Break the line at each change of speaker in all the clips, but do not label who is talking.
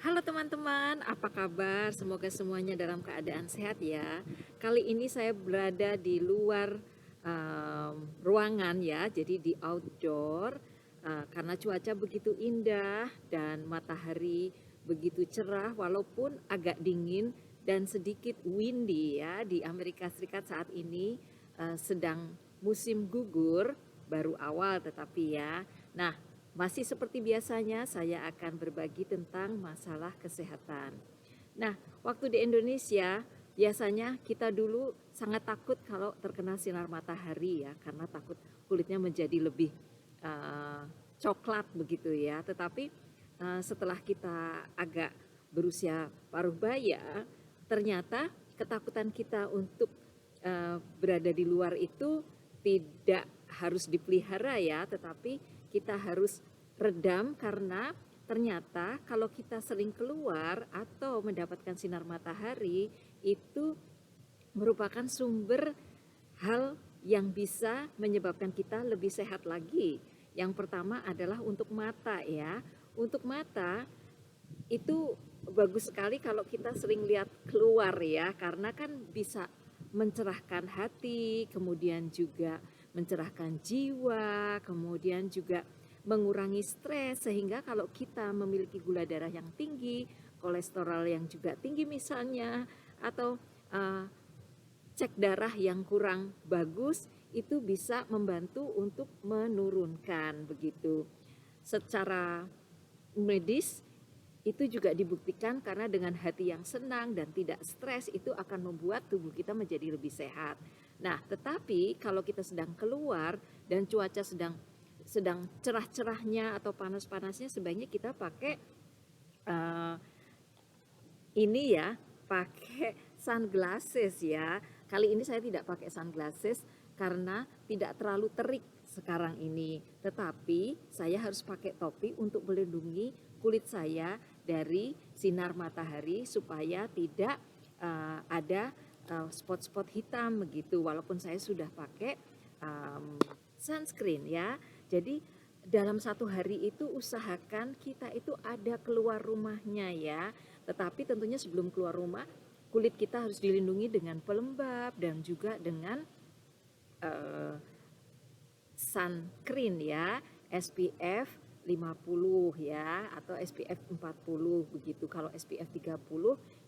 Halo teman-teman, apa kabar? Semoga semuanya dalam keadaan sehat ya. Kali ini saya berada di luar ruangan ya, jadi di outdoor karena cuaca begitu indah dan matahari begitu cerah walaupun agak dingin dan sedikit windy ya. Di Amerika Serikat saat ini sedang musim gugur, baru awal tetapi ya. Nah, masih seperti biasanya, saya akan berbagi tentang masalah kesehatan. Nah, waktu di Indonesia, biasanya kita dulu sangat takut kalau terkena sinar matahari ya, karena takut kulitnya menjadi lebih uh, coklat begitu ya. Tetapi setelah kita agak berusia paruh baya, ternyata ketakutan kita untuk berada di luar itu tidak harus dipelihara ya, tetapi kita harus redam karena ternyata kalau kita sering keluar atau mendapatkan sinar matahari itu merupakan sumber hal yang bisa menyebabkan kita lebih sehat lagi. Yang pertama adalah untuk mata ya. Untuk mata itu bagus sekali kalau kita sering lihat keluar ya, karena kan bisa mencerahkan hati, kemudian juga mencerahkan jiwa, kemudian juga mengurangi stres, sehingga kalau kita memiliki gula darah yang tinggi, kolesterol yang juga tinggi misalnya, atau uh, cek darah yang kurang bagus, itu bisa membantu untuk menurunkan begitu. Secara medis itu juga dibuktikan karena dengan hati yang senang dan tidak stres itu akan membuat tubuh kita menjadi lebih sehat. Nah, tetapi kalau kita sedang keluar dan cuaca sedang cerah-cerahnya atau panas-panasnya, sebaiknya kita pakai uh, ini ya, pakai sunglasses ya. Kali ini saya tidak pakai sunglasses karena tidak terlalu terik sekarang ini. Tetapi saya harus pakai topi untuk melindungi kulit saya dari sinar matahari supaya tidak ada spot-spot hitam begitu. Walaupun saya sudah pakai sunscreen ya. Jadi dalam satu hari itu usahakan kita itu ada keluar rumahnya ya. Tetapi tentunya sebelum keluar rumah, kulit kita harus dilindungi dengan pelembab dan juga dengan uh, sun cream ya, SPF 50 ya atau SPF 40 begitu. Kalau SPF 30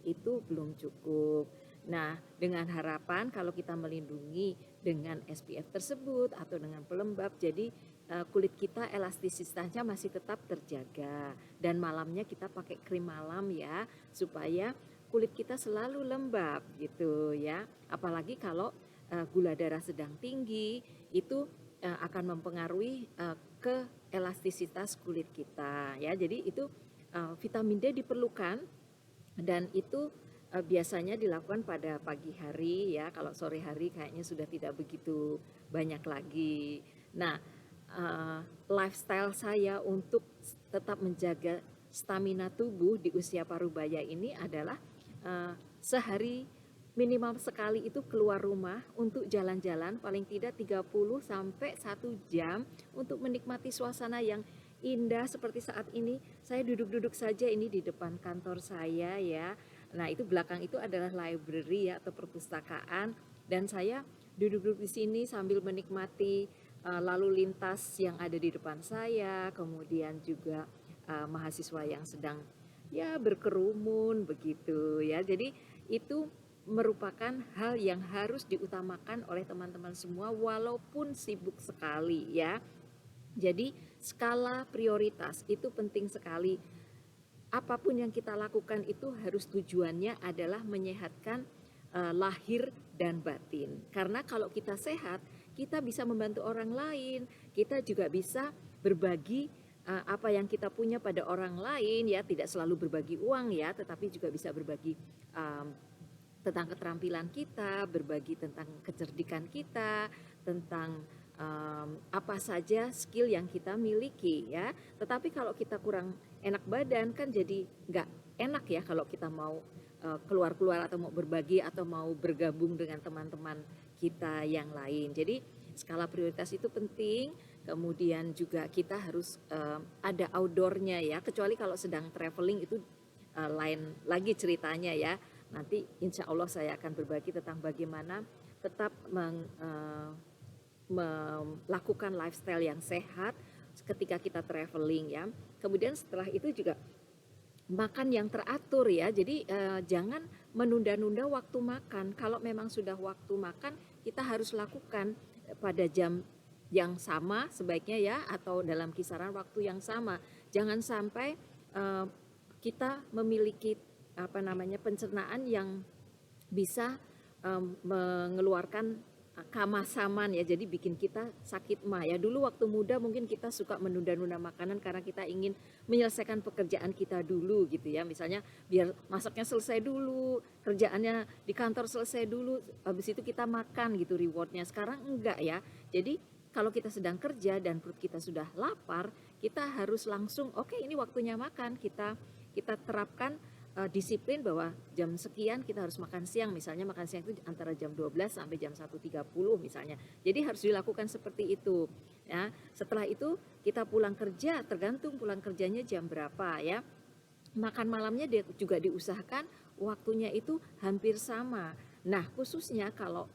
itu belum cukup. Nah, dengan harapan kalau kita melindungi dengan SPF tersebut atau dengan pelembab, jadi kulit kita elastisitasnya masih tetap terjaga. Dan malamnya kita pakai krim malam ya, supaya kulit kita selalu lembab gitu ya. Apalagi kalau gula darah sedang tinggi, itu akan mempengaruhi ke elastisitas kulit kita ya. Jadi itu vitamin D diperlukan dan itu biasanya dilakukan pada pagi hari ya. Kalau sore hari kayaknya sudah tidak begitu banyak lagi. Nah, lifestyle saya untuk tetap menjaga stamina tubuh di usia parubaya ini adalah sehari minimal sekali itu keluar rumah untuk jalan-jalan paling tidak 30 sampai 1 jam untuk menikmati suasana yang indah seperti saat ini. Saya duduk-duduk saja ini di depan kantor saya ya. Nah, itu belakang itu adalah library ya atau perpustakaan dan saya duduk-duduk di sini sambil menikmati lalu lintas yang ada di depan saya, kemudian juga mahasiswa yang sedang ya berkerumun begitu ya. Jadi itu merupakan hal yang harus diutamakan oleh teman-teman semua walaupun sibuk sekali ya. Jadi skala prioritas itu penting sekali. Apapun yang kita lakukan itu harus tujuannya adalah menyehatkan lahir dan batin. Karena kalau kita sehat, kita bisa membantu orang lain, kita juga bisa berbagi apa yang kita punya pada orang lain ya, tidak selalu berbagi uang ya, tetapi juga bisa berbagi tentang keterampilan kita, berbagi tentang kecerdikan kita, tentang apa saja skill yang kita miliki ya. Tetapi kalau kita kurang enak badan kan jadi nggak enak ya kalau kita mau keluar-keluar atau mau berbagi atau mau bergabung dengan teman-teman kita yang lain. Jadi skala prioritas itu penting. Kemudian juga kita harus ada outdoornya ya. Kecuali kalau sedang traveling itu lain lagi ceritanya ya. Nanti insya Allah saya akan berbagi tentang bagaimana tetap melakukan lifestyle yang sehat ketika kita traveling ya. Kemudian setelah itu juga makan yang teratur ya. Jadi jangan menunda-nunda waktu makan. Kalau memang sudah waktu makan, kita harus lakukan pada jam yang sama sebaiknya ya, atau dalam kisaran waktu yang sama. Jangan sampai kita memiliki pencernaan yang bisa mengeluarkan kamasaman ya, jadi bikin kita sakit mah ya. Dulu waktu muda mungkin kita suka menunda-nunda makanan karena kita ingin menyelesaikan pekerjaan kita dulu gitu ya, misalnya biar masaknya selesai dulu, kerjaannya di kantor selesai dulu, habis itu kita makan gitu rewardnya. Sekarang enggak ya, jadi kalau kita sedang kerja dan perut kita sudah lapar, kita harus langsung oke, ini waktunya makan, kita terapkan disiplin bahwa jam sekian kita harus makan siang, misalnya makan siang itu antara jam 12 sampai jam 1.30 misalnya. Jadi harus dilakukan seperti itu ya. Setelah itu kita pulang kerja, tergantung pulang kerjanya jam berapa ya. Makan malamnya juga diusahakan waktunya itu hampir sama. Nah, khususnya kalau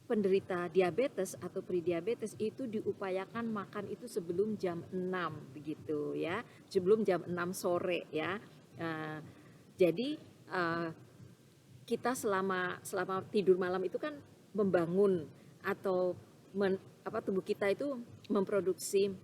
penderita diabetes atau prediabetes itu diupayakan makan itu sebelum jam 6 begitu ya, sebelum jam 6 sore ya. Jadi kita selama tidur malam itu kan membangun atau tubuh kita itu memproduksi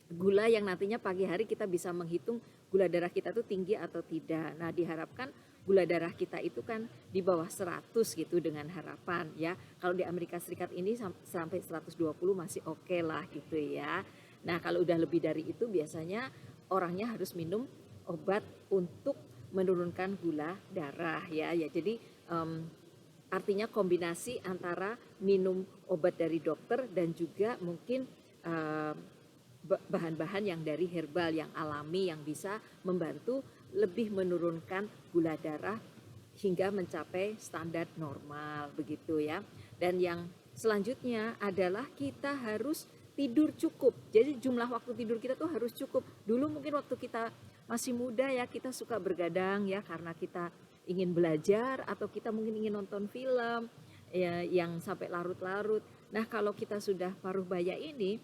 gula yang nantinya pagi hari kita bisa menghitung gula darah kita itu tinggi atau tidak. Nah, diharapkan gula darah kita itu kan di bawah 100 gitu dengan harapan ya. Kalau di Amerika Serikat ini sampai 120 masih oke lah gitu ya. Nah, kalau udah lebih dari itu biasanya orangnya harus minum obat untuk menurunkan gula darah ya. Jadi artinya kombinasi antara minum obat dari dokter dan juga mungkin bahan-bahan yang dari herbal yang alami yang bisa membantu lebih menurunkan gula darah hingga mencapai standar normal begitu ya. Dan yang selanjutnya adalah kita harus tidur cukup. Jadi jumlah waktu tidur kita tuh harus cukup. Dulu mungkin waktu kita masih muda ya, kita suka bergadang ya karena kita ingin belajar atau kita mungkin ingin nonton film ya, yang sampai larut-larut. Nah, kalau kita sudah paruh baya ini,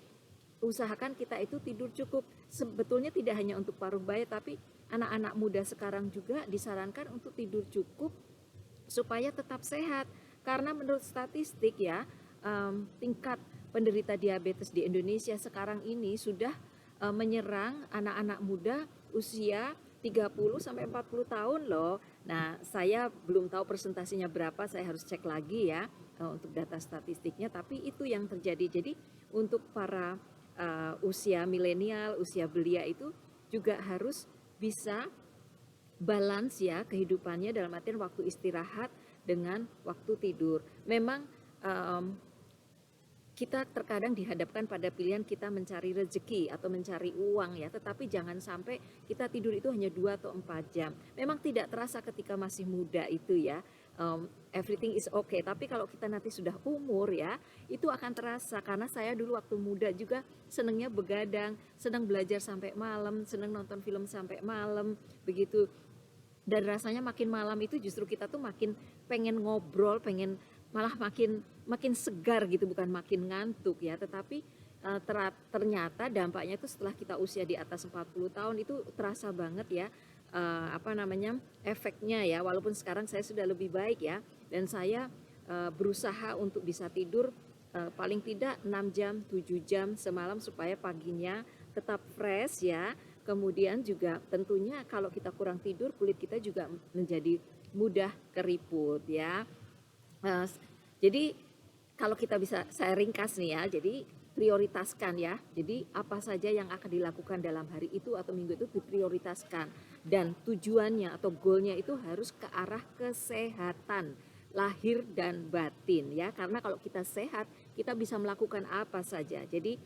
usahakan kita itu tidur cukup. Sebetulnya tidak hanya untuk paruh baya, tapi anak-anak muda sekarang juga disarankan untuk tidur cukup supaya tetap sehat. Karena menurut statistik ya, tingkat penderita diabetes di Indonesia sekarang ini sudah menyerang anak-anak muda usia 30 sampai 40 tahun loh. Nah, saya belum tahu persentasinya berapa, saya harus cek lagi ya untuk data statistiknya, tapi itu yang terjadi. Jadi untuk para usia milenial, usia belia itu juga harus bisa balance ya kehidupannya, dalam artian waktu istirahat dengan waktu tidur. Memang kita terkadang dihadapkan pada pilihan kita mencari rezeki atau mencari uang ya, tetapi jangan sampai kita tidur itu hanya 2 atau 4 jam. Memang tidak terasa ketika masih muda itu ya, everything is okay, tapi kalau kita nanti sudah umur ya, itu akan terasa. Karena saya dulu waktu muda juga senangnya begadang, senang belajar sampai malam, senang nonton film sampai malam, begitu. Dan rasanya makin malam itu justru kita tuh makin pengen ngobrol, malah makin segar gitu, bukan makin ngantuk ya. Tetapi ternyata dampaknya itu setelah kita usia di atas 40 tahun itu terasa banget ya, efeknya ya. Walaupun sekarang saya sudah lebih baik ya, dan saya berusaha untuk bisa tidur paling tidak 6 jam, 7 jam semalam supaya paginya tetap fresh ya. Kemudian juga tentunya kalau kita kurang tidur, kulit kita juga menjadi mudah keriput ya. Jadi kalau kita bisa, saya ringkas nih ya, jadi prioritaskan ya. Jadi apa saja yang akan dilakukan dalam hari itu atau minggu itu diprioritaskan. Dan tujuannya atau goalnya itu harus ke arah kesehatan, lahir dan batin ya. Karena kalau kita sehat, kita bisa melakukan apa saja. Jadi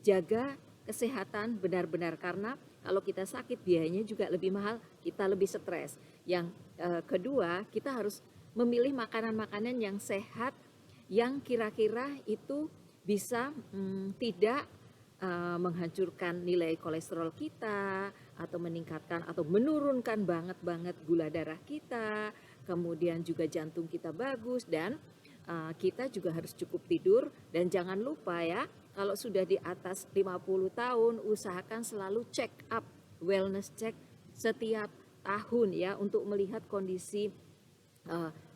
jaga kesehatan benar-benar, karena kalau kita sakit biayanya juga lebih mahal, kita lebih stres. Yang kedua, kita harus memilih makanan-makanan yang sehat, yang kira-kira itu bisa tidak menghancurkan nilai kolesterol kita, atau meningkatkan atau menurunkan banget gula darah kita, kemudian juga jantung kita bagus, dan kita juga harus cukup tidur. Dan jangan lupa ya, kalau sudah di atas 50 tahun, usahakan selalu check up, wellness check setiap tahun ya, untuk melihat kondisi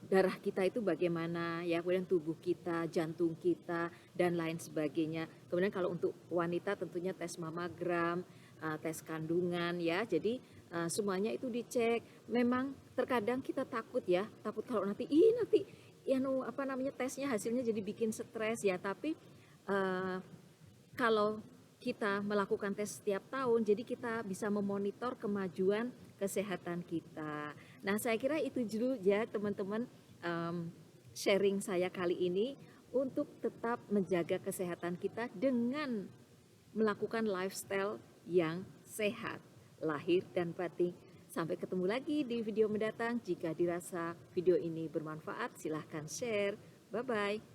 darah kita itu bagaimana ya, kemudian tubuh kita, jantung kita, dan lain sebagainya. Kemudian kalau untuk wanita tentunya tes mamagram, tes kandungan ya. Jadi semuanya itu dicek. Memang terkadang kita takut ya, takut kalau nanti ya apa namanya, tesnya hasilnya jadi bikin stres ya. Tapi kalau kita melakukan tes setiap tahun, jadi kita bisa memonitor kemajuan kesehatan kita. Nah, saya kira itu dulu ya teman-teman, sharing saya kali ini untuk tetap menjaga kesehatan kita dengan melakukan lifestyle yang sehat, lahir dan batin. Sampai ketemu lagi di video mendatang. Jika dirasa video ini bermanfaat, silahkan share. Bye-bye.